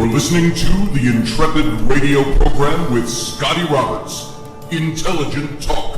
You're listening to the Intrepid radio program with Scotty Roberts. Intelligent talk.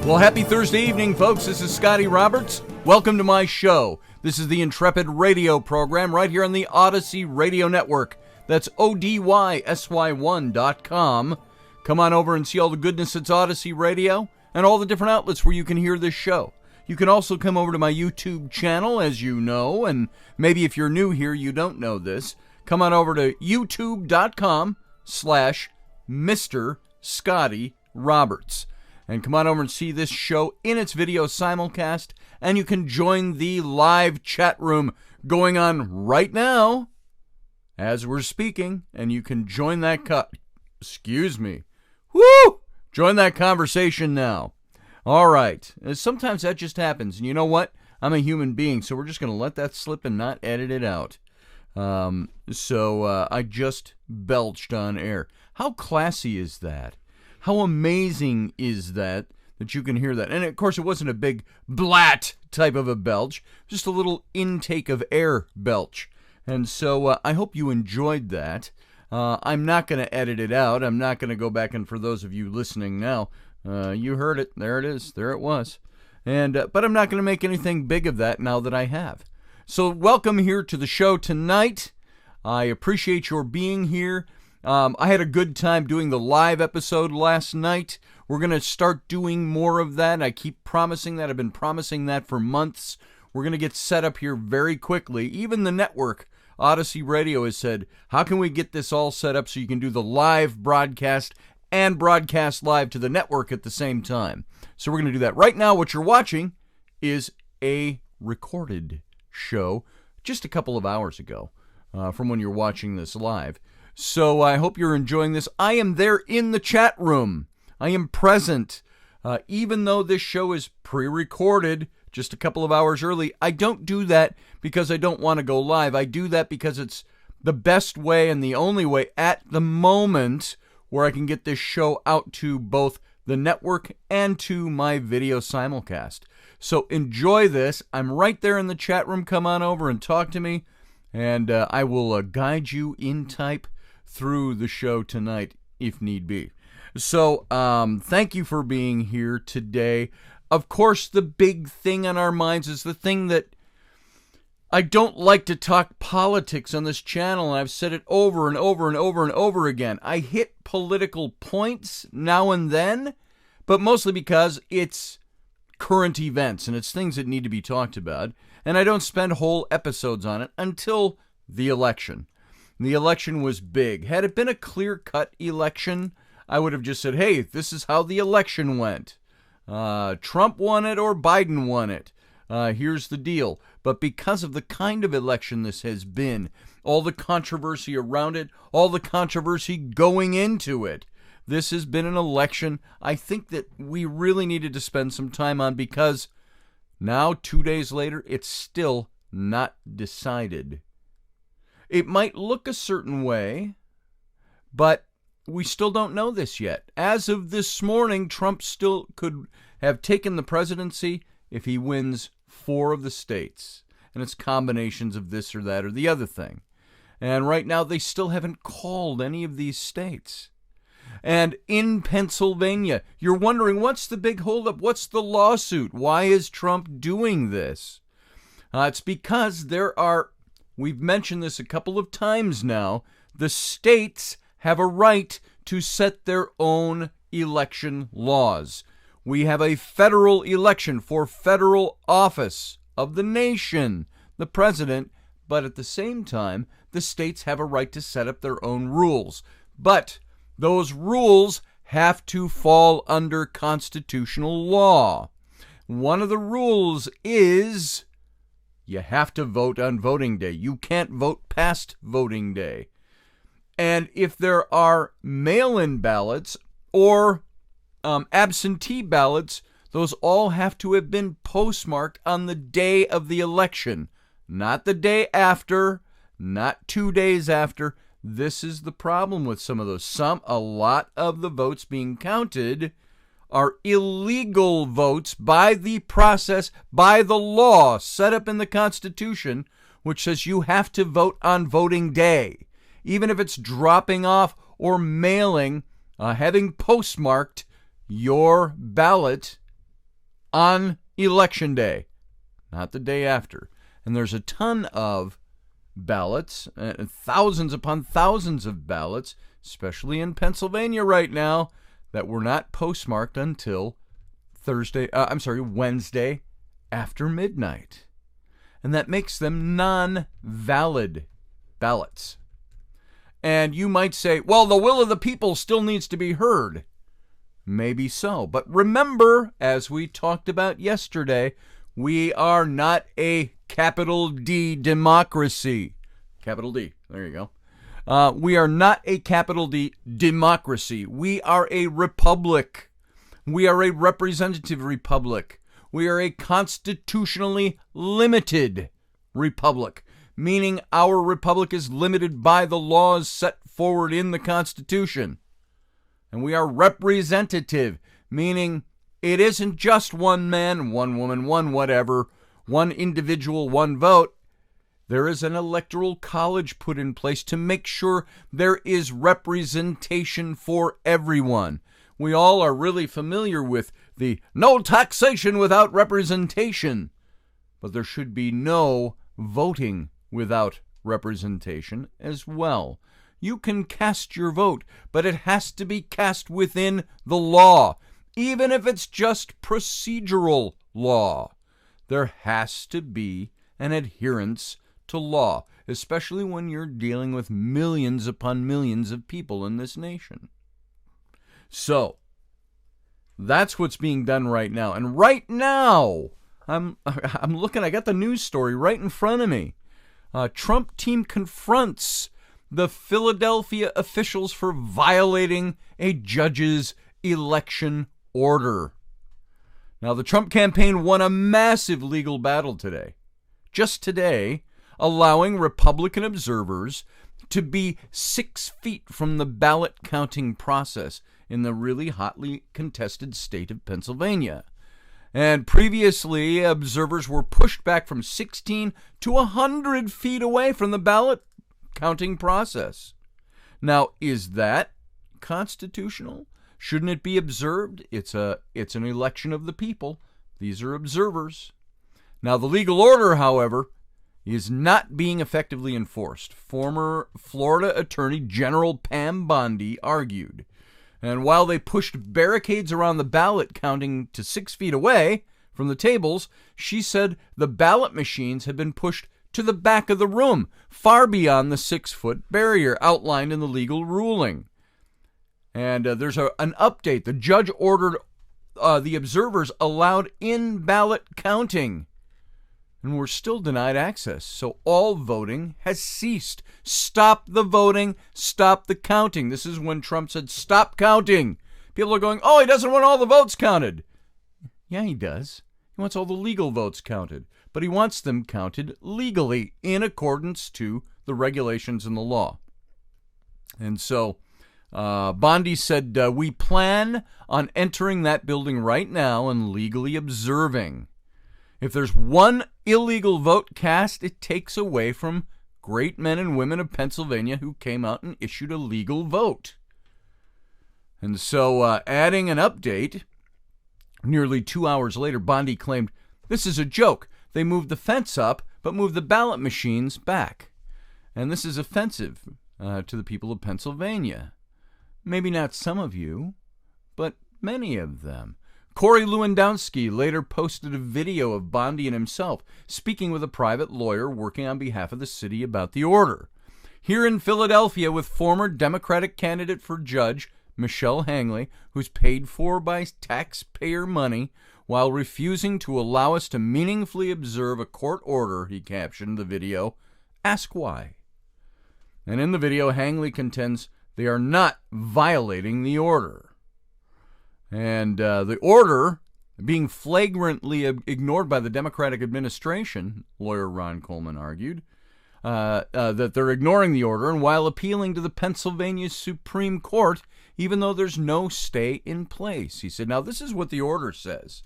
Well, happy Thursday evening, folks. This is Scotty Roberts. Welcome to my show. This is the Intrepid radio program right here on the Odyssey Radio Network. That's ODYSY1.com. Come on over and see all the goodness that's Odyssey Radio and all the different outlets where you can hear this show. You can also come over to my YouTube channel, as you know, and maybe if you're new here, you don't know this. Come on over to youtube.com/Mr. Scotty Roberts. And come on over and see this show in its video simulcast, and you can join the live chat room going on right now as we're speaking, and you can join that join that conversation now. All right. Sometimes that just happens. And you know what? I'm a human being, so we're just going to let that slip and not edit it out. So I just belched on air. How classy is that? How amazing is that you can hear that? And, of course, it wasn't a big blat type of a belch, just a little intake of air belch. And so I hope you enjoyed that. I'm not going to edit it out. I'm not going to go back, and for those of you listening now, you heard it. There it is. There it was. And but I'm not going to make anything big of that now that I have. So welcome here to the show tonight. I appreciate your being here. I had a good time doing the live episode last night. We're going to start doing more of that. I keep promising that. I've been promising that for months. We're going to get set up here very quickly. Even the network, Odyssey Radio, has said, how can we get this all set up so you can do the live broadcast and broadcast live to the network at the same time? So we're going to do that. Right now, what you're watching is a recorded show just a couple of hours ago from when you're watching this live. So I hope you're enjoying this. I am there in the chat room. I am present. Even though this show is pre-recorded just a couple of hours early, I don't do that because I don't want to go live. I do that because it's the best way and the only way at the moment where I can get this show out to both the network and to my video simulcast. So enjoy this. I'm right there in the chat room. Come on over and talk to me, and I will guide you in type through the show tonight if need be. So thank you for being here today. Of course, the big thing on our minds is the thing that I don't like to talk politics on this channel, and I've said it over and over and over and over again. I hit political points now and then, but mostly because it's current events and it's things that need to be talked about, and I don't spend whole episodes on it until the election. The election was big. Had it been a clear-cut election, I would have just said, hey, this is how the election went. Trump won it or Biden won it. Here's the deal. But because of the kind of election this has been, all the controversy around it, all the controversy going into it, this has been an election I think that we really needed to spend some time on, because now, 2 days later, it's still not decided. It might look a certain way, but we still don't know this yet. As of this morning, Trump still could have taken the presidency if he wins 4 of the states, and it's combinations of this or that or the other thing. And right now, they still haven't called any of these states. And in Pennsylvania, you're wondering, what's the big holdup? What's the lawsuit? Why is Trump doing this? It's because we've mentioned this a couple of times now, the states have a right to set their own election laws. We have a federal election for federal office of the nation, the president, but at the same time, the states have a right to set up their own rules. But those rules have to fall under constitutional law. One of the rules is you have to vote on voting day. You can't vote past voting day. And if there are mail-in ballots or absentee ballots, those all have to have been postmarked on the day of the election, not the day after, not 2 days after. This is the problem with some of those. A lot of the votes being counted are illegal votes by the process, by the law set up in the Constitution, which says you have to vote on voting day. even if it's dropping off or mailing, having postmarked your ballot on Election Day, not the day after. And there's a ton of ballots, thousands upon thousands of ballots, especially in Pennsylvania right now, that were not postmarked until Wednesday after midnight. And that makes them non-valid ballots. And you might say, well, the will of the people still needs to be heard. Maybe so. But remember, as we talked about yesterday, we are not a capital D democracy. Capital D. There you go. We are not a capital D democracy. We are a republic. We are a representative republic. We are a constitutionally limited republic, meaning our republic is limited by the laws set forward in the Constitution. And we are representative, meaning it isn't just one man, one woman, one whatever, one individual, one vote. There is an electoral college put in place to make sure there is representation for everyone. We all are really familiar with the no taxation without representation, but there should be no voting without representation as well. You can cast your vote, but it has to be cast within the law, even if it's just procedural law. There has to be an adherence to law, especially when you're dealing with millions upon millions of people in this nation. So, that's what's being done right now. And right now, I'm looking, I got the news story right in front of me. Trump team confronts the Philadelphia officials for violating a judge's election order. Now, the Trump campaign won a massive legal battle today. Just today, allowing Republican observers to be 6 feet from the ballot counting process in the really hotly contested state of Pennsylvania. And previously, observers were pushed back from 16 to 100 feet away from the ballot counting process. Now, is that constitutional? Shouldn't it be observed? It's an election of the people. These are observers. Now, the legal order, however, is not being effectively enforced. Former Florida Attorney General Pam Bondi argued. And while they pushed barricades around the ballot counting to 6 feet away from the tables, she said the ballot machines had been pushed to the back of the room, far beyond the 6-foot barrier outlined in the legal ruling. And there's an update. The judge ordered the observers allowed in ballot counting, and we're still denied access. So all voting has ceased. Stop the voting, stop the counting. This is when Trump said, stop counting. People are going, oh, he doesn't want all the votes counted. Yeah, he does. He wants all the legal votes counted, but he wants them counted legally in accordance to the regulations and the law. And so Bondi said, we plan on entering that building right now and legally observing. If there's one illegal vote cast, it takes away from great men and women of Pennsylvania who came out and issued a legal vote. And so, adding an update, nearly 2 hours later, Bondi claimed, this is a joke. They moved the fence up, but moved the ballot machines back. And this is offensive to the people of Pennsylvania. Maybe not some of you, but many of them. Corey Lewandowski later posted a video of Bondi and himself speaking with a private lawyer working on behalf of the city about the order. Here in Philadelphia with former Democratic candidate for judge Michelle Hangley, who's paid for by taxpayer money, while refusing to allow us to meaningfully observe a court order, he captioned the video, ask why. And in the video, Hangley contends they are not violating the order. And the order being flagrantly ignored by the Democratic administration, lawyer Ron Coleman argued, that they're ignoring the order and while appealing to the Pennsylvania Supreme Court, even though there's no stay in place. He said, now this is what the order says.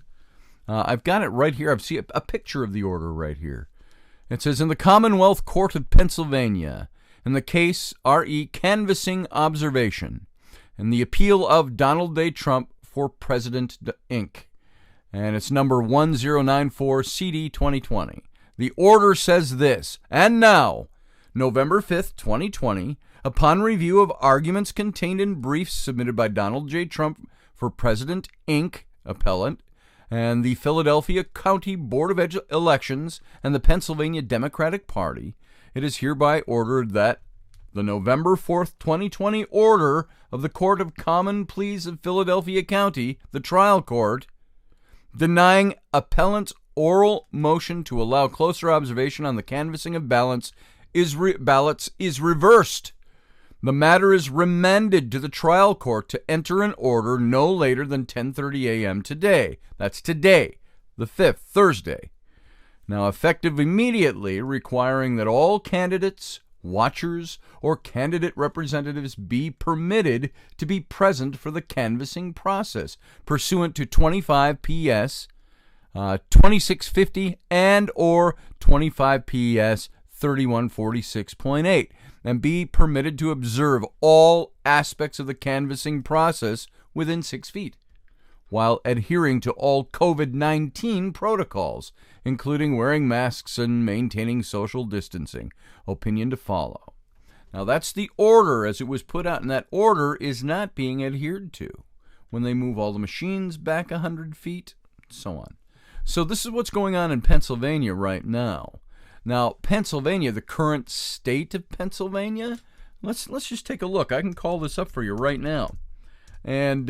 I've got it right here. I've seen a picture of the order right here. It says, in the Commonwealth Court of Pennsylvania, and the case RE Canvassing Observation, and the appeal of Donald J. Trump for President Inc. And it's number 1094 CD 2020. The order says this, and now, November 5th, 2020, upon review of arguments contained in briefs submitted by Donald J. Trump for President Inc., appellant, and the Philadelphia County Board of Elections and the Pennsylvania Democratic Party, it is hereby ordered that the November 4th, 2020 order of the Court of Common Pleas of Philadelphia County, the trial court, denying appellant's oral motion to allow closer observation on the canvassing of ballots is reversed. The matter is remanded to the trial court to enter an order no later than 10:30 a.m. today. That's today, the 5th, Thursday. Now, effective immediately, requiring that all candidates, watchers, or candidate representatives be permitted to be present for the canvassing process, pursuant to 25 PS 2650 and or 25 PS 3146.8, and be permitted to observe all aspects of the canvassing process within 6 feet, while adhering to all COVID-19 protocols, including wearing masks and maintaining social distancing. Opinion to follow. Now, that's the order as it was put out, and that order is not being adhered to when they move all the machines back 100 feet, so on. So this is what's going on in Pennsylvania right now. Now, Pennsylvania, the current state of Pennsylvania, let's just take a look. I can call this up for you right now. And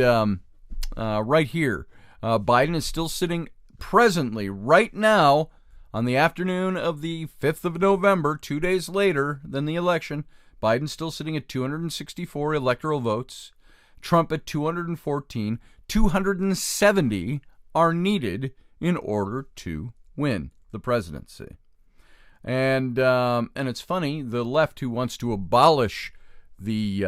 right here, Biden is still sitting presently, right now, on the afternoon of the 5th of November, 2 days later than the election. Biden's still sitting at 264 electoral votes. Trump at 214. 270 are needed in order to win the presidency. And it's funny, the left, who wants to abolish the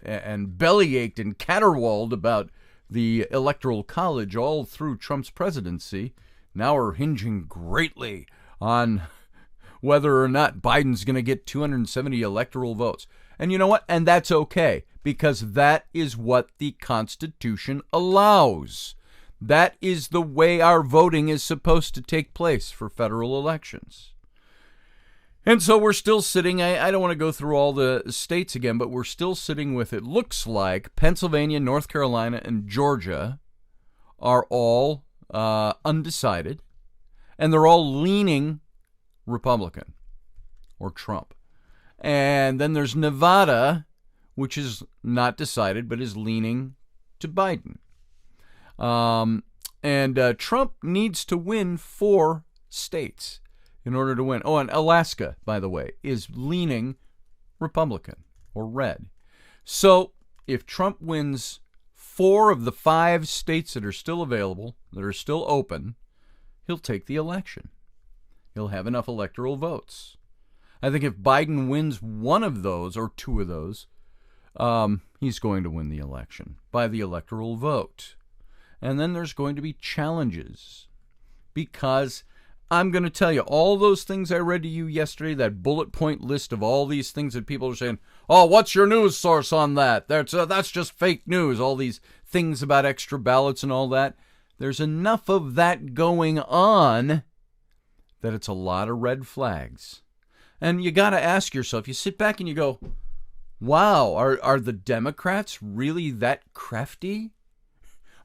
and bellyached and caterwauled about the Electoral College all through Trump's presidency, now are hinging greatly on whether or not Biden's going to get 270 electoral votes. And you know what? And that's okay, because that is what the Constitution allows. That is the way our voting is supposed to take place for federal elections. And so we're still sitting, I don't want to go through all the states again, but we're still sitting with, it looks like, Pennsylvania, North Carolina, and Georgia are all undecided, and they're all leaning Republican or Trump. And then there's Nevada, which is not decided, but is leaning to Biden. And Trump needs to win 4 states in order to win. Oh, and Alaska, by the way, is leaning Republican or red. So if Trump wins 4 of the 5 states that are still available, that are still open, he'll take the election. He'll have enough electoral votes. I think if Biden wins 1 of those or 2 of those, he's going to win the election by the electoral vote. And then there's going to be challenges, because I'm going to tell you, all those things I read to you yesterday, that bullet point list of all these things that people are saying, oh, what's your news source on that? That's just fake news, all these things about extra ballots and all that. There's enough of that going on that it's a lot of red flags. And you got to ask yourself, you sit back and you go, wow, are the Democrats really that crafty?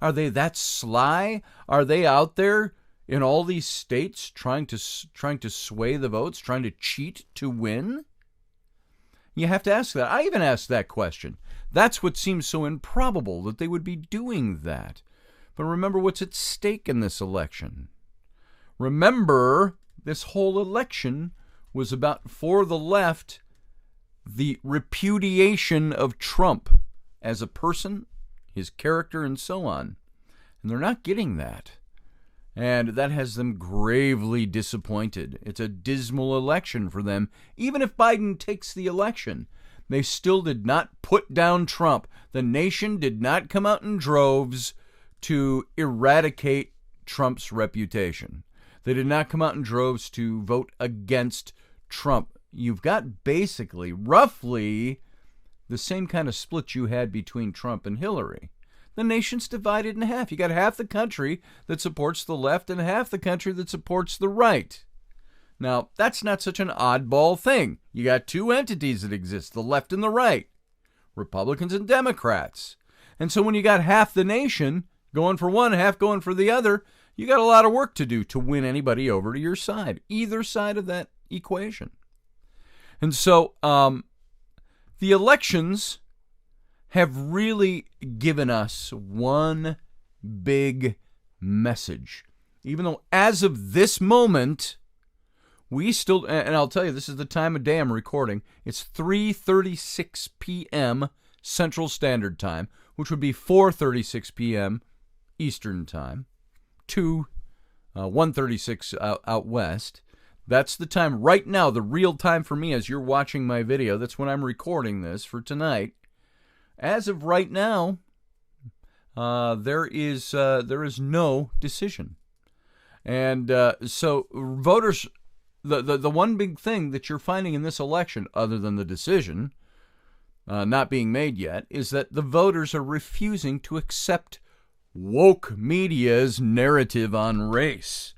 Are they that sly? Are they out there in all these states trying to sway the votes, trying to cheat to win? You have to ask that. I even asked that question. That's what seems so improbable, that they would be doing that. But remember what's at stake in this election. Remember, this whole election was about, for the left, the repudiation of Trump as a person, his character, and so on. And they're not getting that. And that has them gravely disappointed. It's a dismal election for them. Even if Biden takes the election, they still did not put down Trump. The nation did not come out in droves to eradicate Trump's reputation. They did not come out in droves to vote against Trump. you've got basically, roughly, the same kind of split you had between Trump and Hillary. The nation's divided in half. You got half the country that supports the left and half the country that supports the right. Now, that's not such an oddball thing. You got two entities that exist, the left and the right, Republicans and Democrats. And so when you got half the nation going for one, half going for the other, you got a lot of work to do to win anybody over to your side, either side of that equation. And so the elections have really given us one big message. Even though as of this moment, we still, and I'll tell you, this is the time of day I'm recording. It's 3:36 p.m. Central Standard Time, which would be 4:36 p.m. Eastern Time, 1:36 out west. That's the time right now, the real time for me as you're watching my video. That's when I'm recording this for tonight. As of right now, there is no decision. And so voters, the one big thing that you're finding in this election, other than the decision not being made yet, is that the voters are refusing to accept woke media's narrative on race.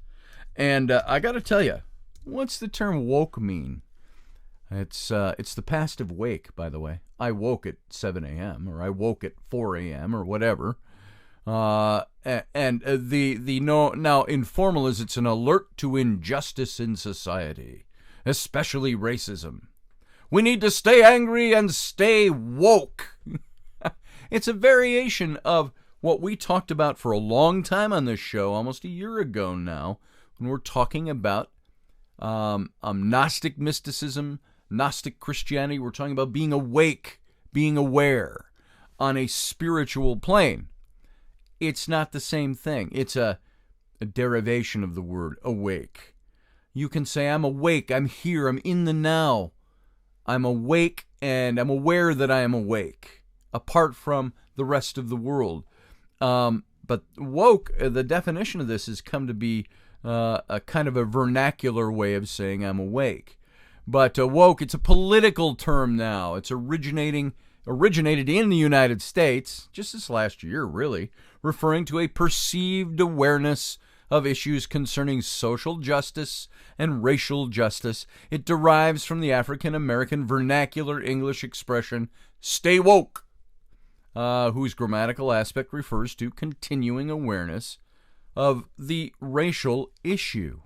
And I got to tell you, what's the term woke mean? It's the past of wake, by the way. I woke at 7 a.m. or I woke at 4 a.m. or whatever. And the now informal is it's an alert to injustice in society, especially racism. We need to stay angry and stay woke. It's a variation of what we talked about for a long time on this show, almost a year ago now, when we're talking about Gnostic mysticism, Gnostic Christianity. We're talking about being awake, being aware on a spiritual plane. It's not the same thing. It's a derivation of the word awake. You can say, I'm awake, I'm here, I'm in the now. I'm awake and I'm aware that I am awake, apart from the rest of the world. But woke, the definition of this has come to be a kind of a vernacular way of saying I'm awake. But woke, it's a political term now. It's originated in the United States, just this last year, really, referring to a perceived awareness of issues concerning social justice and racial justice. It derives from the African American vernacular English expression, stay woke, whose grammatical aspect refers to continuing awareness of the racial issue.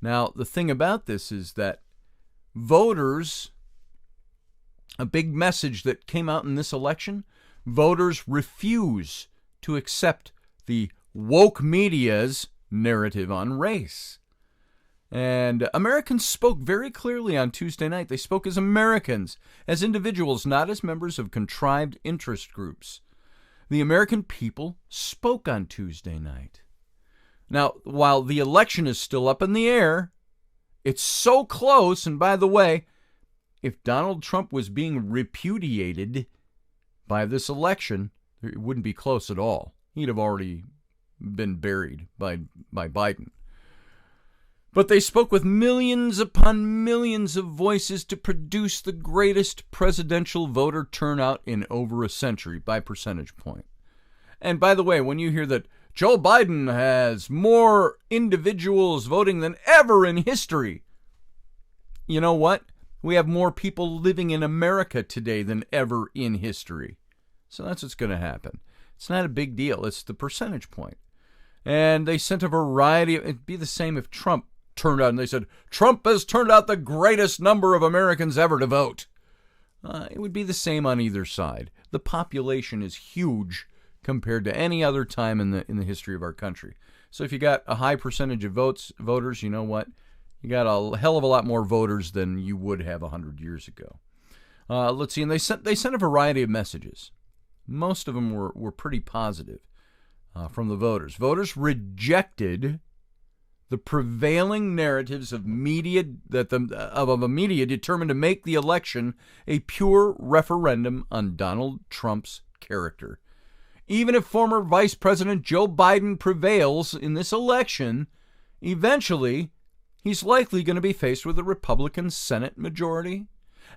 Now, the thing about this is that voters, a big message that came out in this election, voters refuse to accept the woke media's narrative on race. And Americans spoke very clearly on Tuesday night. They spoke as Americans, as individuals, not as members of contrived interest groups. The American people spoke on Tuesday night. Now, while the election is still up in the air, it's so close, and by the way, if Donald Trump was being repudiated by this election, it wouldn't be close at all. He'd have already been buried by Biden. But they spoke with millions upon millions of voices to produce the greatest presidential voter turnout in over a century by percentage point. And by the way, when you hear that Joe Biden has more individuals voting than ever in history, you know what? We have more people living in America today than ever in history. So that's what's going to happen. It's not a big deal. It's the percentage point. And they sent a variety of, it'd be the same if Trump turned out and they said, Trump has turned out the greatest number of Americans ever to vote. It would be the same on either side. The population is huge compared to any other time in the history of our country. So if you got a high percentage of voters, you know what? You got a hell of a lot more voters than you would have 100 years ago. Let's see, and they sent a variety of messages. Most of them were pretty positive from the voters. Voters rejected the prevailing narratives of media of a media determined to make the election a pure referendum on Donald Trump's character. Even if former Vice President Joe Biden prevails in this election, eventually he's likely going to be faced with a Republican Senate majority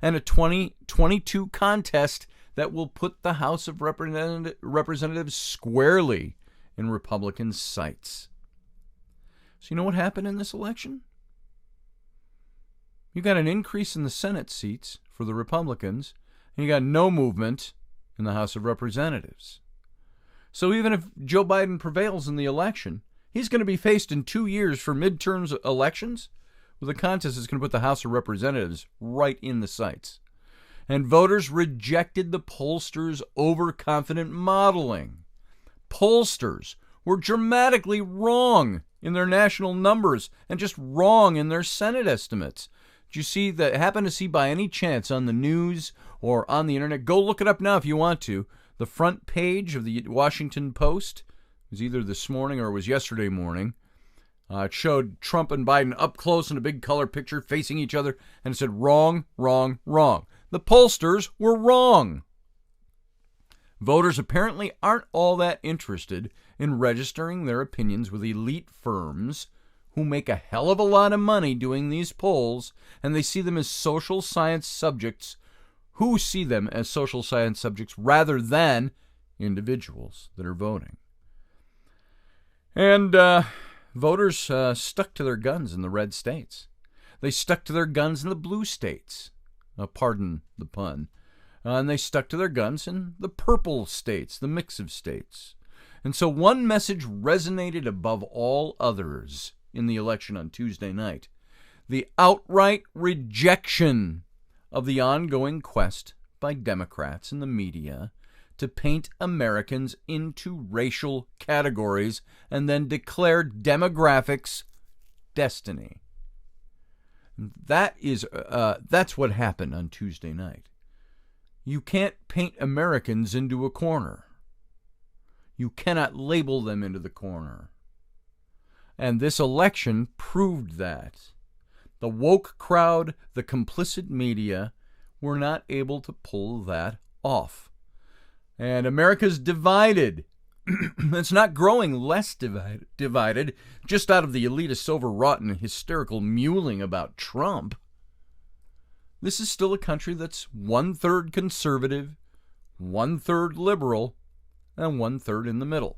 and a 2022 contest that will put the House of Representatives squarely in Republican sights. So you know what happened in this election? You got an increase in the Senate seats for the Republicans, and you got no movement in the House of Representatives. So even if Joe Biden prevails in the election, he's going to be faced in 2 years for midterms elections with a contest that's going to put the House of Representatives right in the sights. And voters rejected the pollsters' overconfident modeling. Pollsters were dramatically wrong in their national numbers and just wrong in their Senate estimates. Did you see that? Happen to see by any chance on the news or on the internet? Go look it up now if you want to. The front page of the Washington Post, it was either this morning or it was yesterday morning. It showed Trump and Biden up close in a big color picture facing each other, and it said, wrong, wrong, wrong. The pollsters were wrong. Voters apparently aren't all that interested in registering their opinions with elite firms who make a hell of a lot of money doing these polls, and they see them as social science subjects rather than individuals that are voting. And voters stuck to their guns in the red states. They stuck to their guns in the blue states. Pardon the pun. And they stuck to their guns in the purple states, the mix of states. And so one message resonated above all others in the election on Tuesday night: the outright rejection of the ongoing quest by Democrats and the media to paint Americans into racial categories and then declare demographics destiny. That's what happened on Tuesday night. You can't paint Americans into a corner. You cannot label them into the corner. And this election proved that. The woke crowd, the complicit media, were not able to pull that off. And America's divided. It's not growing less divided just out of the elitist, overwrought, and hysterical mewling about Trump. This is still a country that's 1/3 conservative, 1/3 liberal, and 1/3 in the middle,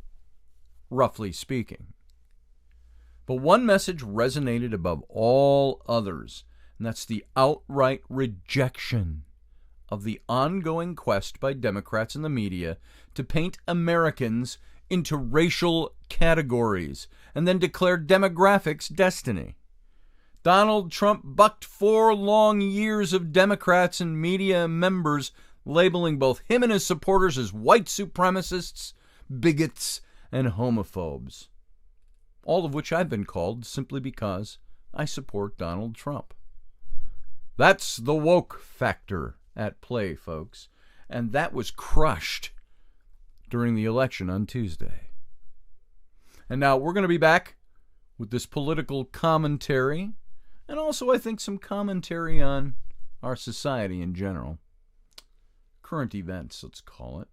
roughly speaking. But one message resonated above all others, and that's the outright rejection of the ongoing quest by Democrats and the media to paint Americans into racial categories and then declare demographics destiny. Donald Trump bucked 4 long years of Democrats and media members labeling both him and his supporters as white supremacists, bigots, and homophobes. All of which I've been called simply because I support Donald Trump. That's the woke factor at play, folks. And that was crushed during the election on Tuesday. And now we're going to be back with this political commentary, and also I think some commentary on our society in general. Current events, let's call it.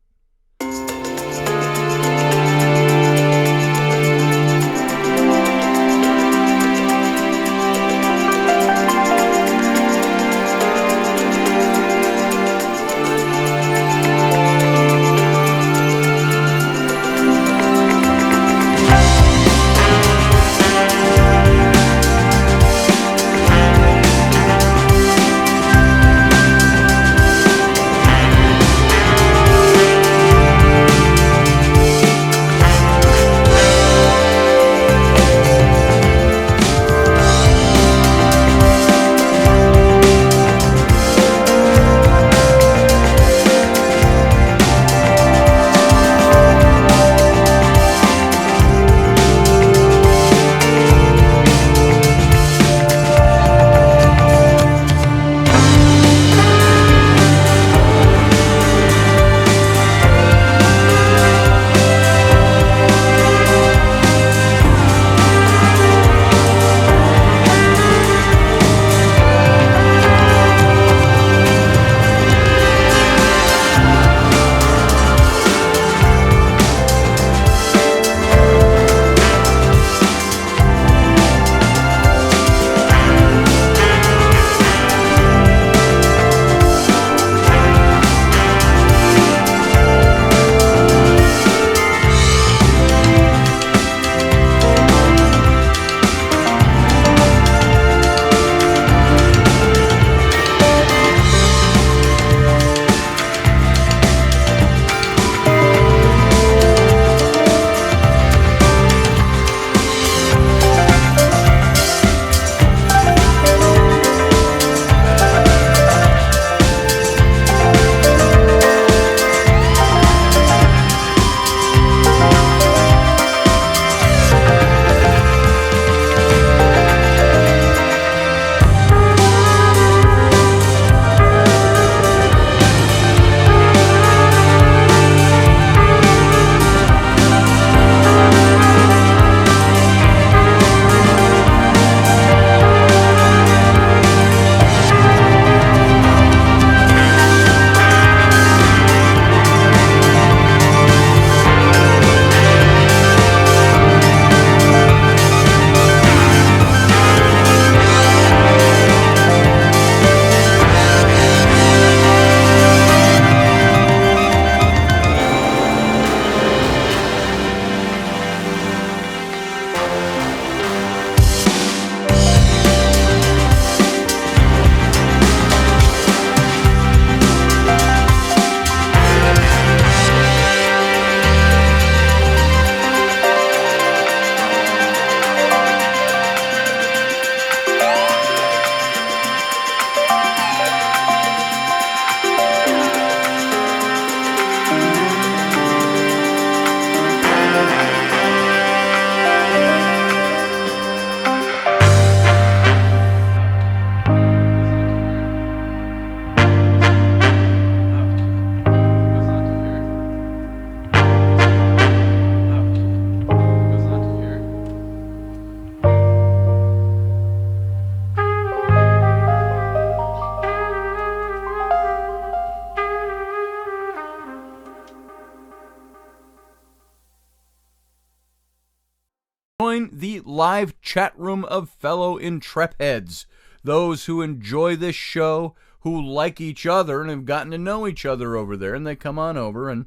join the live chat room of fellow Intrepids, those who enjoy this show, who like each other and have gotten to know each other over there, and they come on over and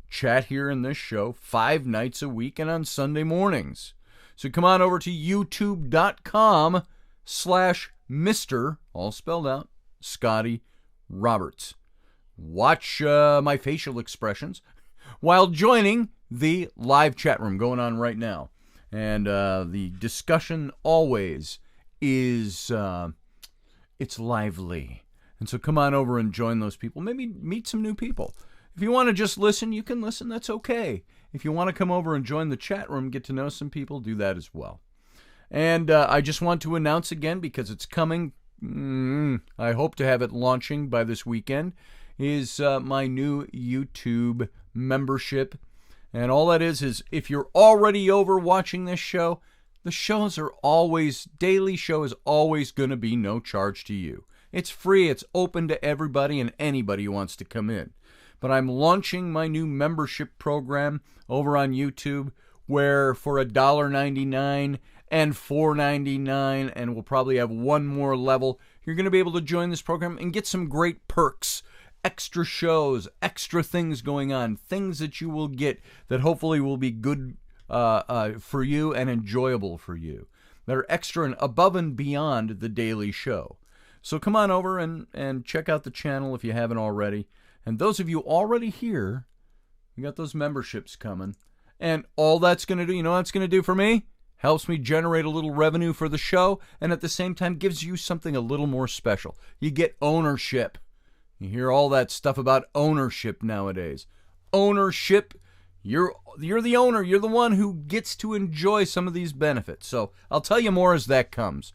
chat here in this show 5 nights a week and on Sunday mornings. So come on over to youtube.com/Mr., all spelled out, Scotty Roberts. Watch my facial expressions while joining the live chat room going on right now. And the discussion always is, it's lively. And so come on over and join those people. Maybe meet some new people. If you want to just listen, you can listen. That's okay. If you want to come over and join the chat room, get to know some people, do that as well. And I just want to announce again, because it's coming, I hope to have it launching by this weekend, is my new YouTube membership. And all that is if you're already over watching this show, the shows are always, daily show is always going to be no charge to you. It's free, it's open to everybody and anybody who wants to come in. But I'm launching my new membership program over on YouTube, where for $1.99 and $4.99, and we'll probably have one more level, you're going to be able to join this program and get some great perks, extra shows, extra things going on, things that you will get that hopefully will be good for you and enjoyable for you, that are extra and above and beyond the daily show. So come on over and check out the channel if you haven't already. And those of you already here, we got those memberships coming. And all that's going to do, you know what it's going to do for me? Helps me generate a little revenue for the show, and at the same time gives you something a little more special. You get ownership. You hear all that stuff about ownership nowadays. Ownership, you're the owner. You're the one who gets to enjoy some of these benefits. So I'll tell you more as that comes.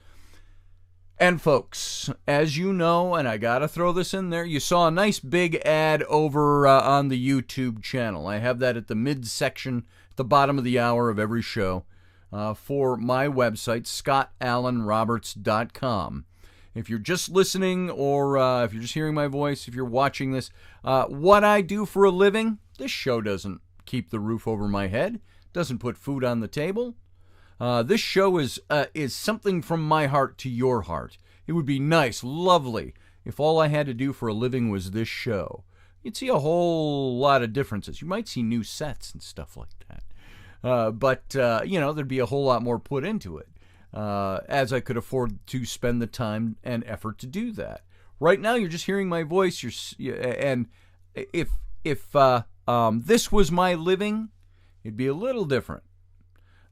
And folks, as you know, and I got to throw this in there, you saw a nice big ad over on the YouTube channel. I have that at the midsection, at the bottom of the hour of every show, for my website, scottallenroberts.com. If you're just listening, or if you're just hearing my voice, if you're watching this, what I do for a living, this show doesn't keep the roof over my head, doesn't put food on the table. This show is something from my heart to your heart. It would be nice, lovely, if all I had to do for a living was this show. You'd see a whole lot of differences. You might see new sets and stuff like that. But there'd be a whole lot more put into it, as I could afford to spend the time and effort to do that. Right now, you're just hearing my voice. And if this was my living, it'd be a little different.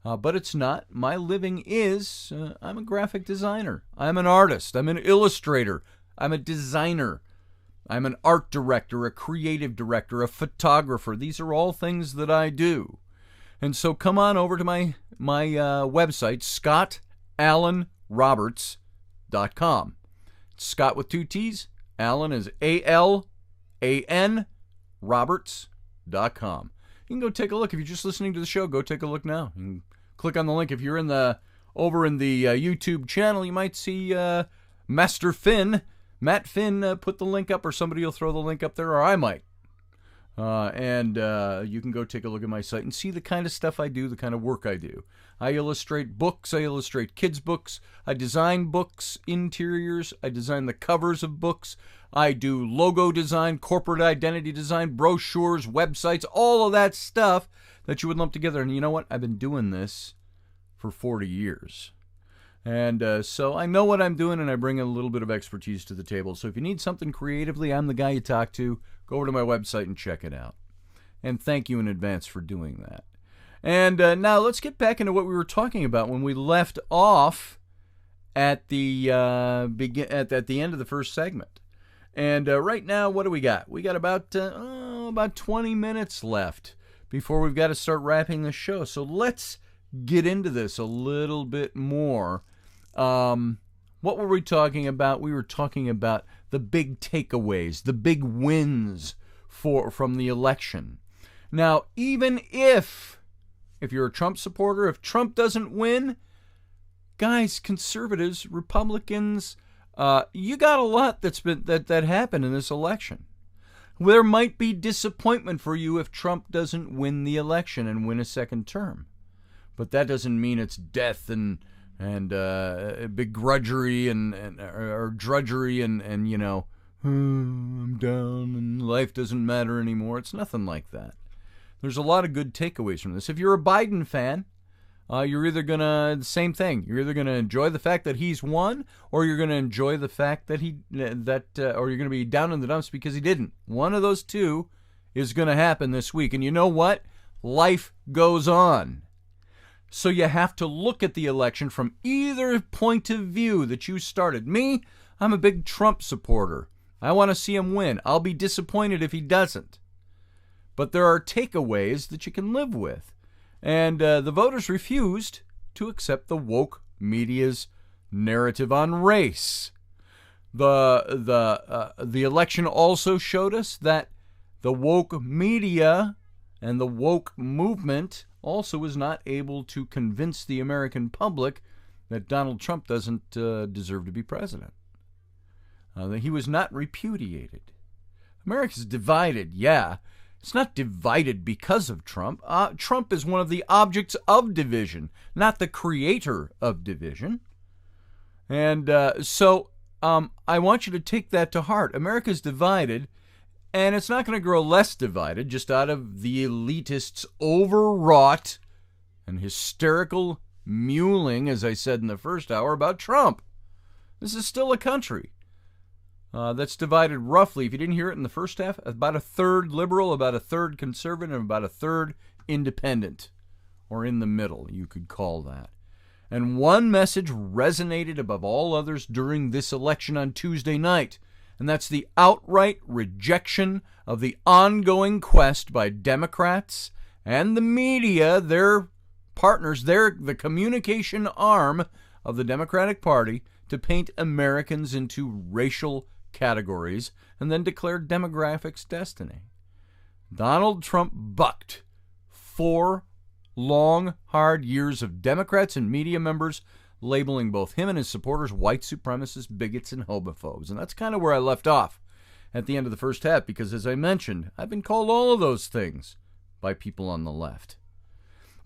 But it's not. My living is, I'm a graphic designer. I'm an artist. I'm an illustrator. I'm a designer. I'm an art director, a creative director, a photographer. These are all things that I do. And so come on over to my website, scottallenroberts.com. Scott with 2 T's. Allen is A-L-A-N, Roberts.com. You can go take a look. If you're just listening to the show, go take a look now. You can click on the link. If you're over in the YouTube channel, you might see Master Finn, Matt Finn, put the link up, or somebody will throw the link up there, or I might. And you can go take a look at my site and see the kind of stuff I do, the kind of work I do. I illustrate books. I illustrate kids' books. I design books, interiors. I design the covers of books. I do logo design, corporate identity design, brochures, websites, all of that stuff that you would lump together. And you know what? I've been doing this for 40 years. And so I know what I'm doing, and I bring a little bit of expertise to the table. So if you need something creatively, I'm the guy you talk to. Go over to my website and check it out. And thank you in advance for doing that. And now let's get back into what we were talking about when we left off at the at the end of the first segment. And right now, what do we got? We got about 20 minutes left before we've got to start wrapping the show. So let's get into this a little bit more. What were we talking about? We were talking about the big takeaways, the big wins from the election. Now, even if you're a Trump supporter, if Trump doesn't win, guys, conservatives, Republicans, you got a lot that happened in this election. There might be disappointment for you if Trump doesn't win the election and win a second term. but that doesn't mean it's death and begrudgery or drudgery and I'm down and life doesn't matter anymore. It's nothing like that. There's a lot of good takeaways from this. If you're a Biden fan, you're either gonna same thing. You're either gonna enjoy the fact that he's won, or you're gonna enjoy the fact that or you're gonna be down in the dumps because he didn't. One of those two is gonna happen this week. And you know what? Life goes on. So you have to look at the election from either point of view that you started. Me, I'm a big Trump supporter. I want to see him win. I'll be disappointed if he doesn't. But there are takeaways that you can live with. And the voters refused to accept the woke media's narrative on race. The election also showed us that the woke media and the woke movement also was not able to convince the American public that Donald Trump doesn't deserve to be president. That he was not repudiated. America's divided, yeah. It's not divided because of Trump. Trump is one of the objects of division, not the creator of division. And so I want you to take that to heart. America's divided, and it's not going to grow less divided just out of the elitists' overwrought and hysterical mewling, as I said in the first hour, about Trump. This is still a country that's divided roughly, if you didn't hear it in the first half, about a third liberal, about a third conservative, and about a third independent, or in the middle, you could call that. And one message resonated above all others during this election on Tuesday night, and that's the outright rejection of the ongoing quest by Democrats and the media, their partners, the communication arm of the Democratic Party, to paint Americans into racial categories and then declare demographics destiny. Donald Trump bucked 4 long, hard years of Democrats and media members labeling both him and his supporters white supremacists, bigots, and homophobes. And that's kind of where I left off at the end of the first half, because as I mentioned, I've been called all of those things by people on the left.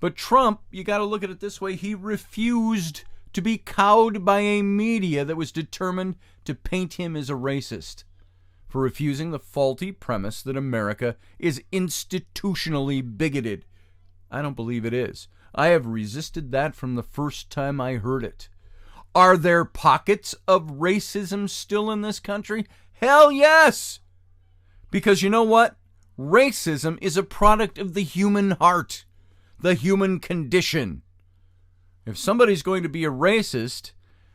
But Trump, you got to look at it this way, he refused to be cowed by a media that was determined to paint him as a racist for refusing the faulty premise that America is institutionally bigoted. I don't believe it is. I have resisted that from the first time I heard it. Are there pockets of racism still in this country? Hell yes! Because you know what? Racism is a product of the human heart, the human condition. If somebody's going to be a racist,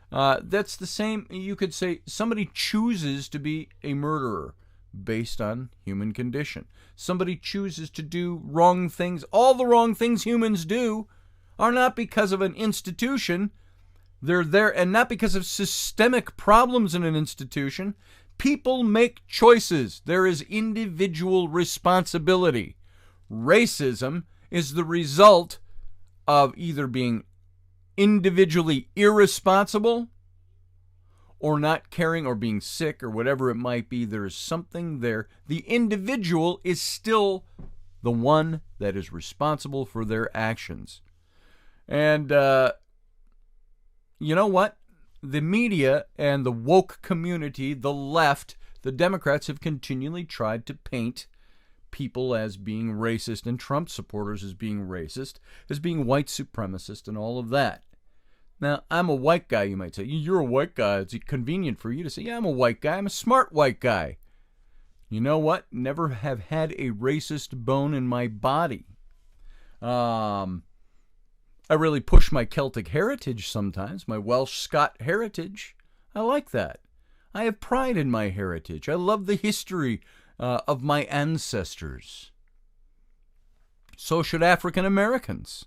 that's the same. You could say somebody chooses to be a murderer based on human condition. Somebody chooses to do wrong things. All the wrong things humans do are not because of an institution. They're there, and not because of systemic problems in an institution. People make choices. There is individual responsibility. Racism is the result of either being individually irresponsible or not caring or being sick or whatever it might be. There is something there. The individual is still the one that is responsible for their actions. And you know what? The media and the woke community, the left, the Democrats have continually tried to paint people as being racist and Trump supporters as being racist, as being white supremacist and all of that. Now, I'm a white guy, you might say. You're a white guy. It's convenient for you to say, yeah, I'm a white guy. I'm a smart white guy. You know what? Never have had a racist bone in my body. I really push my Celtic heritage sometimes, my Welsh Scot heritage. I like that. I have pride in my heritage. I love the history of my ancestors. So should African Americans.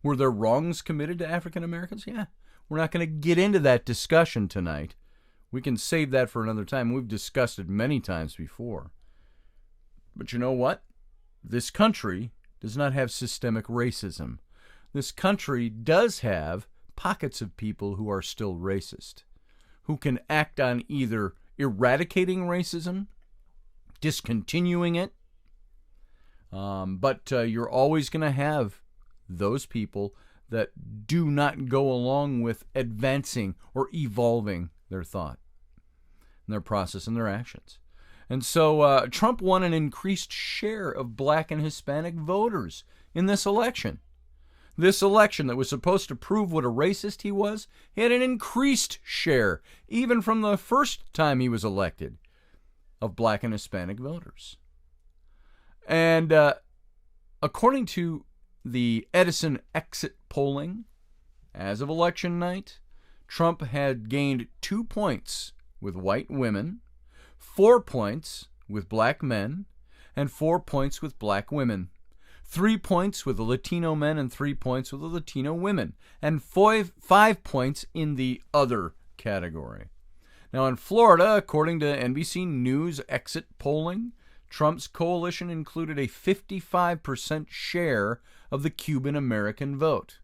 Were there wrongs committed to African Americans? Yeah. We're not going to get into that discussion tonight. We can save that for another time. We've discussed it many times before. But you know what? This country does not have systemic racism. This country does have pockets of people who are still racist, who can act on either eradicating racism, discontinuing it, but you're always going to have those people that do not go along with advancing or evolving their thought and their process and their actions. And so Trump won an increased share of black and Hispanic voters in this election. This election that was supposed to prove what a racist he was, he had an increased share, even from the first time he was elected, of black and Hispanic voters. And according to the Edison exit polling, as of election night, Trump had gained 2 points with white women, 4 points with black men, and 4 points with black women, 3 points with the Latino men and 3 points with the Latino women, and 5 points in the other category. Now in Florida, according to NBC News exit polling, Trump's coalition included a 55% share of the Cuban American vote,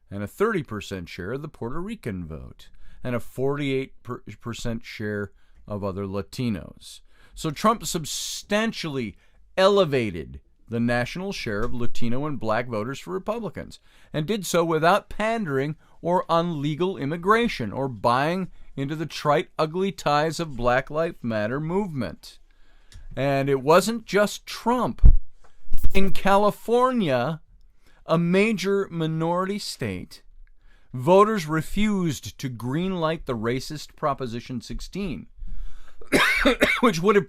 and a 30% share of the Puerto Rican vote, and a 48% share of other Latinos. So Trump substantially elevated the national share of Latino and black voters for Republicans, and did so without pandering or on legal immigration or buying into the trite, ugly ties of Black Lives Matter movement. And it wasn't just Trump. In California, a major minority state, voters refused to greenlight the racist Proposition 16, which would have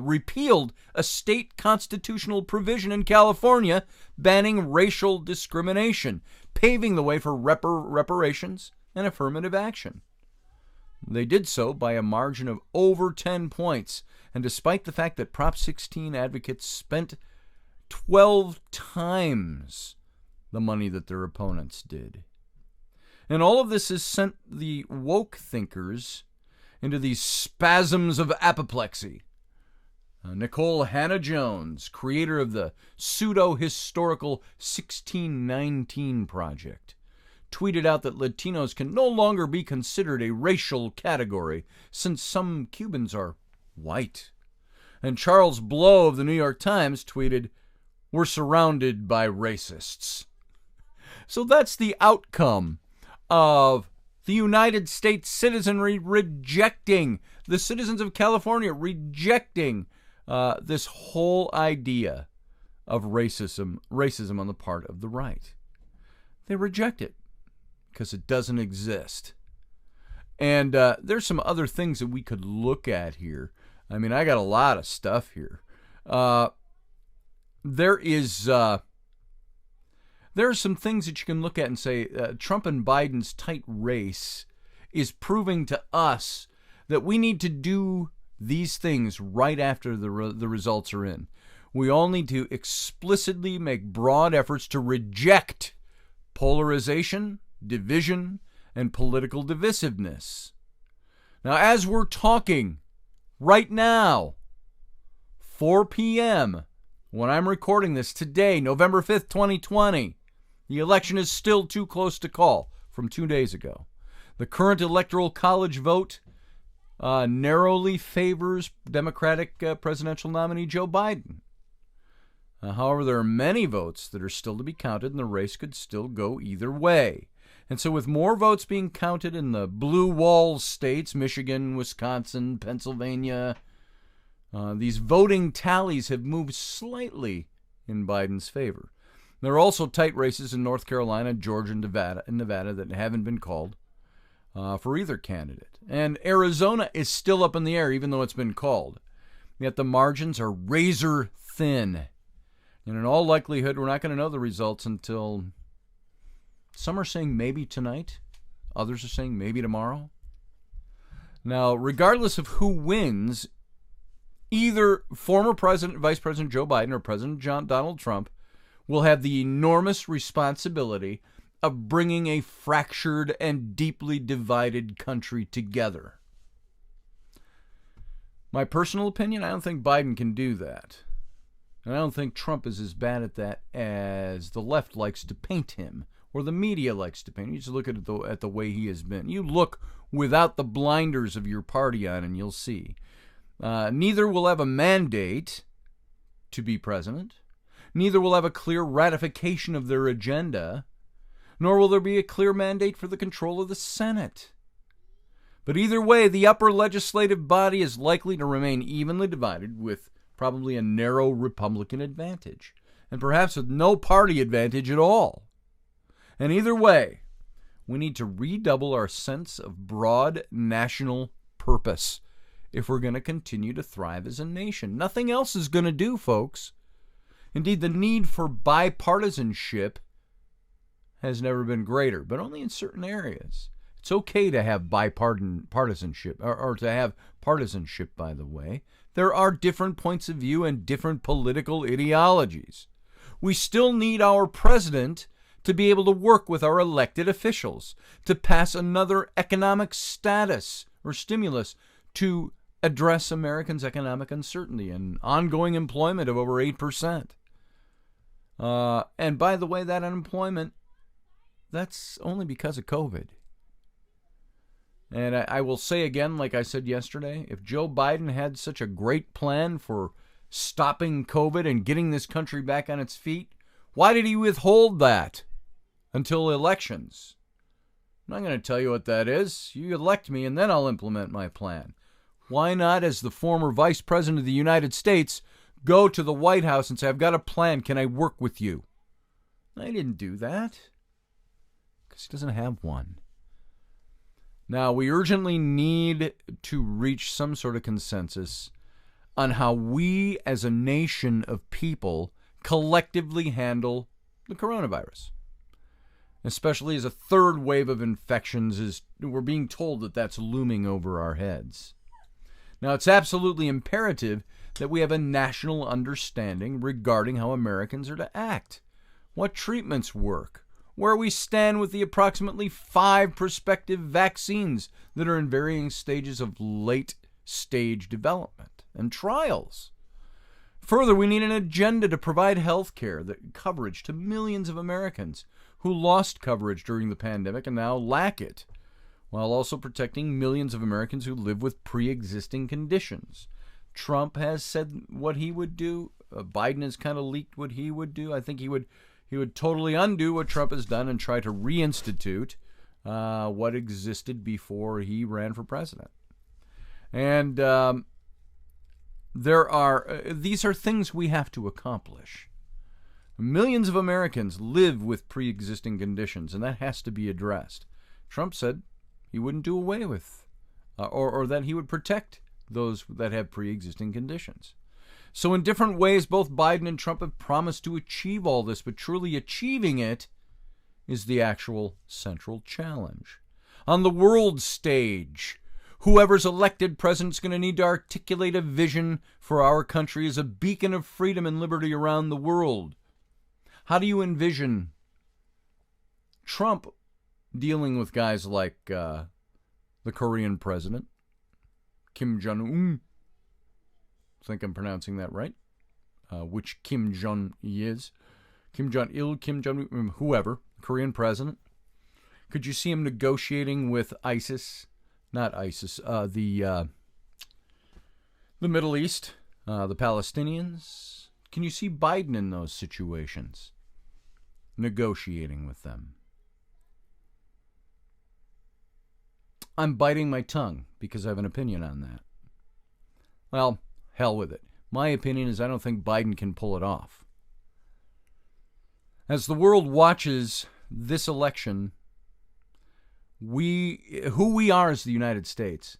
repealed a state constitutional provision in California banning racial discrimination, paving the way for reparations and affirmative action. They did so by a margin of over 10 points, and despite the fact that Prop 16 advocates spent 12 times the money that their opponents did. And all of this has sent the woke thinkers into these spasms of apoplexy. Nicole Hannah-Jones, creator of the pseudo-historical 1619 Project, tweeted out that Latinos can no longer be considered a racial category since some Cubans are white. And Charles Blow of the New York Times tweeted, "We're surrounded by racists." So that's the outcome of the United States citizenry rejecting, the citizens of California rejecting this whole idea of racism on the part of the right. They reject it because it doesn't exist. And there's some other things that we could look at here. I mean, I got a lot of stuff here. There are some things that you can look at and say Trump and Biden's tight race is proving to us that we need to do these things right after the results are in. We all need to explicitly make broad efforts to reject polarization, division, and political divisiveness. Now, as we're talking right now, 4 p.m., when I'm recording this today, November 5th, 2020, the election is still too close to call from 2 days ago. The current Electoral College vote narrowly favors Democratic presidential nominee Joe Biden. However, there are many votes that are still to be counted, and the race could still go either way. And so with more votes being counted in the blue wall states, Michigan, Wisconsin, Pennsylvania, these voting tallies have moved slightly in Biden's favor. There are also tight races in North Carolina, Georgia, and Nevada that haven't been called for either candidate. And Arizona is still up in the air, even though it's been called. Yet the margins are razor thin. And in all likelihood, we're not going to know the results until some are saying maybe tonight. Others are saying maybe tomorrow. Now, regardless of who wins, either former Vice President Joe Biden or President Donald Trump will have the enormous responsibility of bringing a fractured and deeply divided country together. My personal opinion, I don't think Biden can do that. And I don't think Trump is as bad at that as the left likes to paint him, or the media likes to paint him. You just look at the way he has been. You look without the blinders of your party on, and you'll see. Neither will have a mandate to be president. Neither will have a clear ratification of their agenda, nor will there be a clear mandate for the control of the Senate. But either way, the upper legislative body is likely to remain evenly divided, with probably a narrow Republican advantage, and perhaps with no party advantage at all. And either way, we need to redouble our sense of broad national purpose if we're going to continue to thrive as a nation. Nothing else is going to do, folks. Indeed, the need for bipartisanship has never been greater, but only in certain areas. It's okay to have bipartisanship, or to have partisanship, by the way. There are different points of view and different political ideologies. We still need our president to be able to work with our elected officials, to pass another economic status or stimulus to address Americans' economic uncertainty and ongoing employment of over 8%. And by the way, that unemployment, that's only because of COVID. And I will say again, like I said yesterday, if Joe Biden had such a great plan for stopping COVID and getting this country back on its feet, why did he withhold that until elections? I'm not going to tell you what that is. You elect me and then I'll implement my plan. Why not, as the former Vice President of the United States, go to the White House and say, I've got a plan, can I work with you? I didn't do that because he doesn't have one. Now, we urgently need to reach some sort of consensus on how we as a nation of people collectively handle the coronavirus, especially as a third wave of infections we're being told that that's looming over our heads. Now, it's absolutely imperative that we have a national understanding regarding how Americans are to act, what treatments work, where we stand with the approximately 5 prospective vaccines that are in varying stages of late-stage development and trials. Further, we need an agenda to provide health care coverage to millions of Americans who lost coverage during the pandemic and now lack it, while also protecting millions of Americans who live with pre-existing conditions. Trump has said what he would do. Biden has kind of leaked what he would do. I think he would totally undo what Trump has done and try to reinstitute what existed before he ran for president. And these are things we have to accomplish. Millions of Americans live with pre-existing conditions, and that has to be addressed. Trump said he wouldn't do away with, or that he would protect those that have pre-existing conditions. So in different ways, both Biden and Trump have promised to achieve all this, but truly achieving it is the actual central challenge. On the world stage, whoever's elected president is going to need to articulate a vision for our country as a beacon of freedom and liberty around the world. How do you envision Trump dealing with guys like the Korean president, Kim Jong-un? I think I'm pronouncing that right. Which Kim Jong is. Kim Jong-il, Kim Jong-un, whoever, Korean president. Could you see him negotiating with ISIS? Not ISIS, the Middle East, the Palestinians? Can you see Biden in those situations? Negotiating with them. I'm biting my tongue because I have an opinion on that. Well, hell with it. My opinion is I don't think Biden can pull it off. As the world watches this election, who we are as the United States,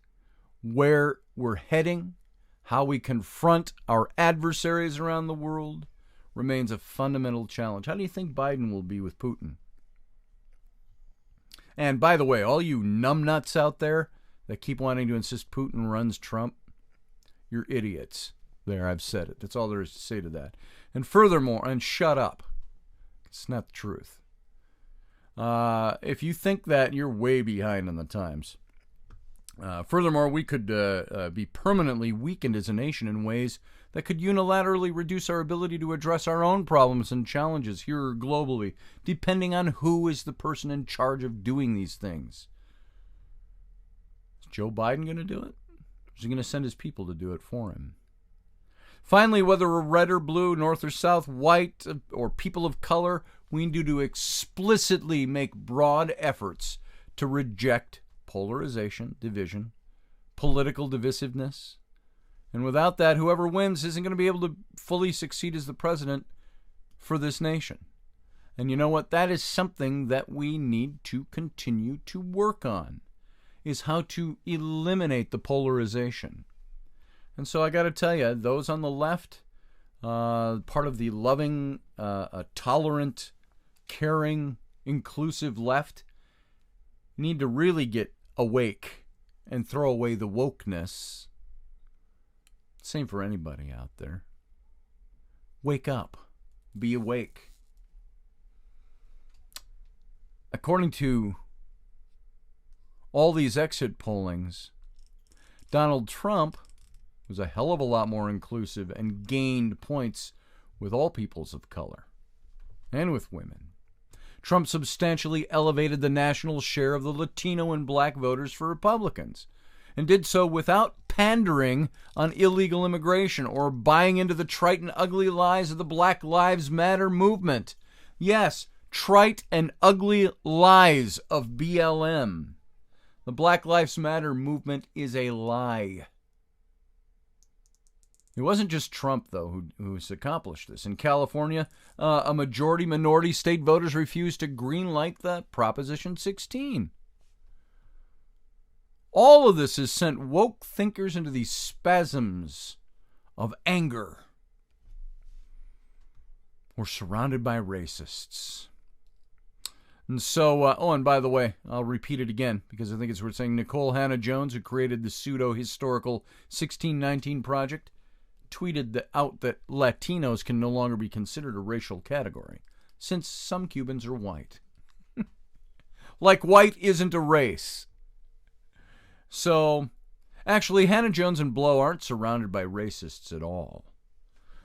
where we're heading, how we confront our adversaries around the world, remains a fundamental challenge. How do you think Biden will be with Putin? And by the way, all you numbnuts out there that keep wanting to insist Putin runs Trump, you're idiots. There, I've said it. That's all there is to say to that. And furthermore, and shut up. It's not the truth. If you think that, you're way behind on the times. Furthermore, we could be permanently weakened as a nation in ways that could unilaterally reduce our ability to address our own problems and challenges here or globally, depending on who is the person in charge of doing these things. Is Joe Biden going to do it? Or is he going to send his people to do it for him? Finally, whether we're red or blue, north or south, white or people of color, we need to explicitly make broad efforts to reject polarization, division, political divisiveness. And without that, whoever wins isn't going to be able to fully succeed as the president for this nation. And you know what? That is something that we need to continue to work on, is how to eliminate the polarization. And so I got to tell you, those on the left, part of the loving, tolerant, caring, inclusive left, need to really get awake and throw away the wokeness. Same for anybody out there. Wake up. Be awake. According to all these exit pollings, Donald Trump was a hell of a lot more inclusive and gained points with all peoples of color and with women. Trump substantially elevated the national share of the Latino and black voters for Republicans, and did so without pandering on illegal immigration or buying into the trite and ugly lies of the Black Lives Matter movement. Yes, trite and ugly lies of BLM. The Black Lives Matter movement is a lie. It wasn't just Trump, though, who's accomplished this. In California, a minority state voters refused to greenlight the Proposition 16. All of this has sent woke thinkers into these spasms of anger. We're surrounded by racists. And so, and by the way, I'll repeat it again because I think it's worth saying. Nicole Hannah-Jones, who created the pseudo-historical 1619 Project, tweeted out that Latinos can no longer be considered a racial category, since some Cubans are white. Like white isn't a race. So, actually, Hannah-Jones and Blow aren't surrounded by racists at all.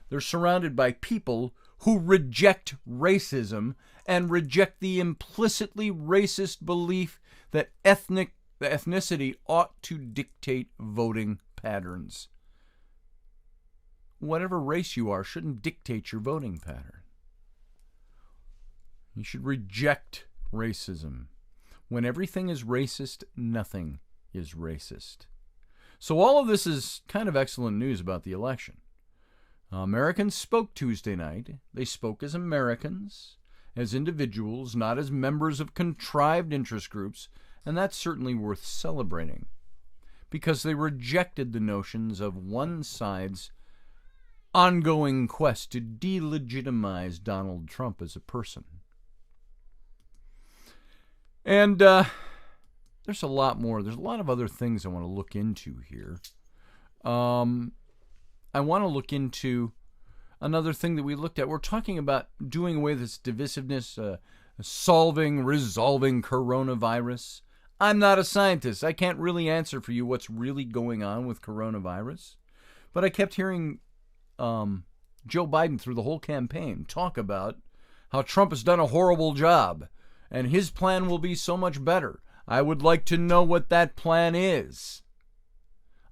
They're surrounded by people who reject racism and reject the implicitly racist belief that ethnicity ought to dictate voting patterns. Whatever race you are shouldn't dictate your voting pattern. You should reject racism. When everything is racist, nothing is racist. So all of this is kind of excellent news about the election. Americans spoke Tuesday night. They spoke as Americans, as individuals, not as members of contrived interest groups, and that's certainly worth celebrating, because they rejected the notions of one side's ongoing quest to delegitimize Donald Trump as a person. And there's a lot more. There's a lot of other things I want to look into here. I want to look into another thing that we looked at. We're talking about doing away with this divisiveness, resolving coronavirus. I'm not a scientist. I can't really answer for you what's really going on with coronavirus. But I kept hearing Joe Biden through the whole campaign talk about how Trump has done a horrible job and his plan will be so much better. I would like to know what that plan is.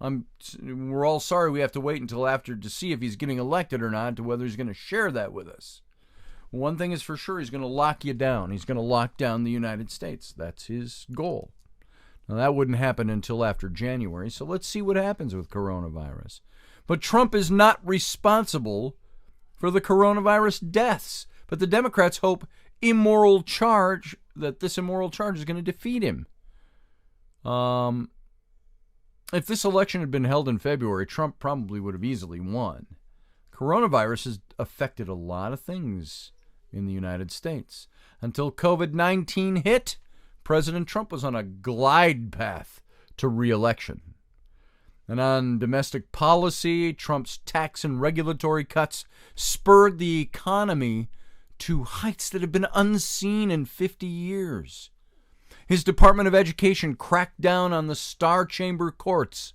We're all sorry we have to wait until after to see if he's getting elected or not, to whether he's going to share that with us. One thing is for sure, he's going to lock you down. He's going to lock down the United States. That's his goal. Now, that wouldn't happen until after January, so let's see what happens with coronavirus. But Trump is not responsible for the coronavirus deaths. But the Democrats hope this immoral charge is going to defeat him. If this election had been held in February, Trump probably would have easily won. Coronavirus has affected a lot of things in the United States. Until COVID-19 hit, President Trump was on a glide path to re-election. And on domestic policy, Trump's tax and regulatory cuts spurred the economy to heights that have been unseen in 50 years. His Department of Education cracked down on the Star Chamber courts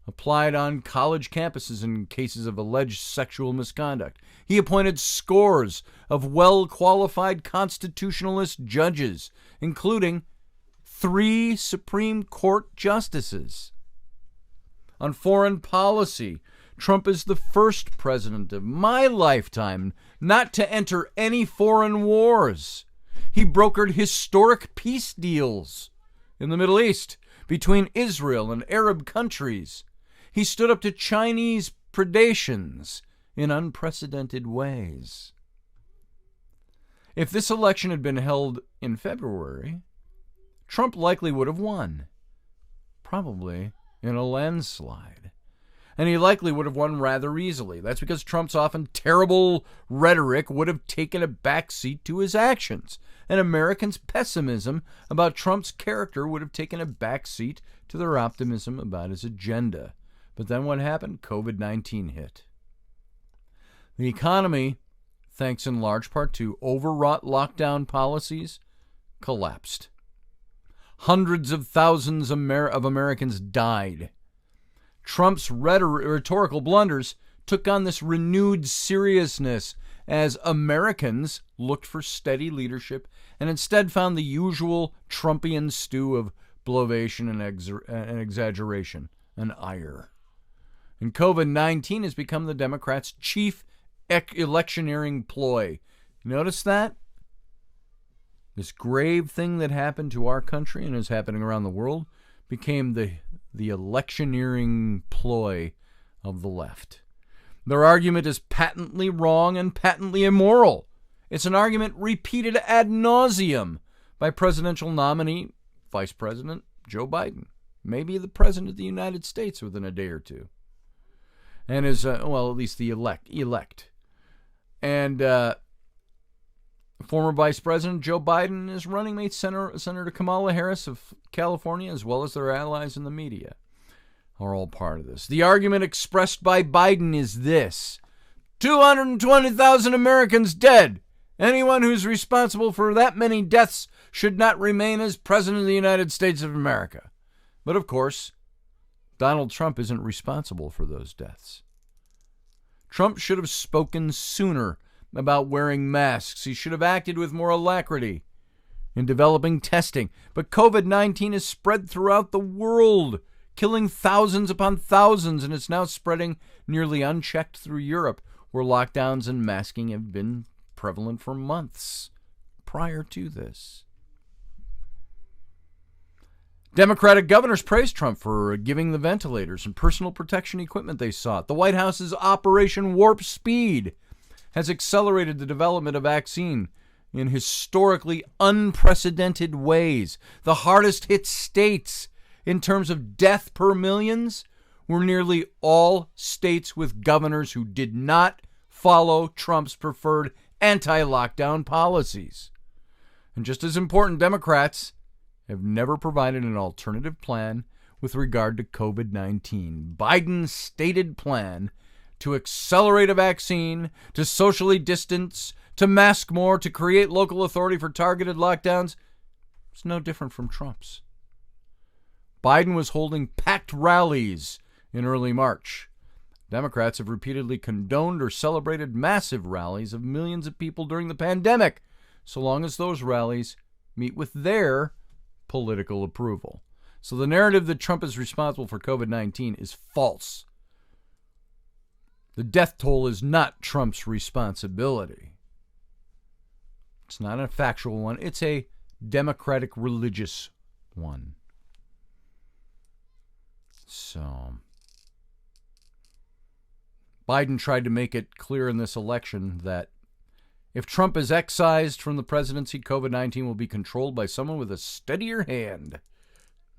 applied on college campuses in cases of alleged sexual misconduct. He appointed scores of well-qualified constitutionalist judges, including 3 Supreme Court justices. On foreign policy, Trump is the first president of my lifetime not to enter any foreign wars. He brokered historic peace deals in the Middle East between Israel and Arab countries. He stood up to Chinese predations in unprecedented ways. If this election had been held in February, Trump likely would have won, probably in a landslide. And he likely would have won rather easily. That's because Trump's often terrible rhetoric would have taken a backseat to his actions. And Americans' pessimism about Trump's character would have taken a backseat to their optimism about his agenda. But then what happened? COVID-19 hit. The economy, thanks in large part to overwrought lockdown policies, collapsed. Hundreds of thousands of Americans died. Trump's rhetorical blunders took on this renewed seriousness as Americans looked for steady leadership and instead found the usual Trumpian stew of bloviation and exaggeration and ire. And COVID-19 has become the Democrats' chief electioneering ploy. Notice that? This grave thing that happened to our country and is happening around the world became the electioneering ploy of the left. Their argument is patently wrong and patently immoral. It's an argument repeated ad nauseum by presidential nominee, Vice President Joe Biden, maybe the President of the United States within a day or two. And is, at least the elect. And former Vice President Joe Biden and his running mate, Senator Kamala Harris of California, as well as their allies in the media, are all part of this. The argument expressed by Biden is this: 220,000 Americans dead. Anyone who's responsible for that many deaths should not remain as President of the United States of America. But of course, Donald Trump isn't responsible for those deaths. Trump should have spoken sooner about wearing masks. He should have acted with more alacrity in developing testing. But COVID-19 is spread throughout the world, killing thousands upon thousands, and it's now spreading nearly unchecked through Europe, where lockdowns and masking have been prevalent for months prior to this. Democratic governors praised Trump for giving the ventilators and personal protection equipment they sought. The White House's Operation Warp Speed has accelerated the development of vaccine in historically unprecedented ways. The hardest hit states in terms of death per millions were nearly all states with governors who did not follow Trump's preferred anti-lockdown policies. And just as important, Democrats have never provided an alternative plan with regard to COVID-19. Biden's stated plan to accelerate a vaccine, to socially distance, to mask more, to create local authority for targeted lockdowns is no different from Trump's. Biden was holding packed rallies in early March. Democrats have repeatedly condoned or celebrated massive rallies of millions of people during the pandemic, so long as those rallies meet with their political approval. So the narrative that Trump is responsible for COVID-19 is false. The death toll is not Trump's responsibility. It's not a factual one. It's a democratic religious one. So Biden tried to make it clear in this election that if Trump is excised from the presidency, COVID-19 will be controlled by someone with a steadier hand.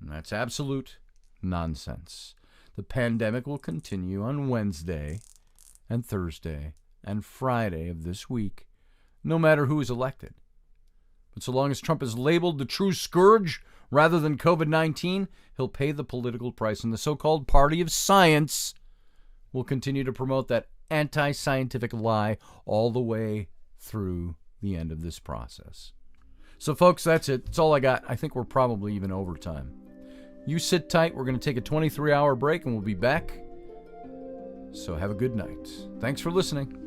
And that's absolute nonsense. The pandemic will continue on Wednesday and Thursday and Friday of this week, no matter who is elected. But so long as Trump is labeled the true scourge rather than COVID-19, he'll pay the political price, and the so-called party of science will continue to promote that anti-scientific lie all the way through the end of this process. So, folks, that's it. That's all I got. I think we're probably even over time. You sit tight. We're going to take a 23-hour break, and we'll be back. So have a good night. Thanks for listening.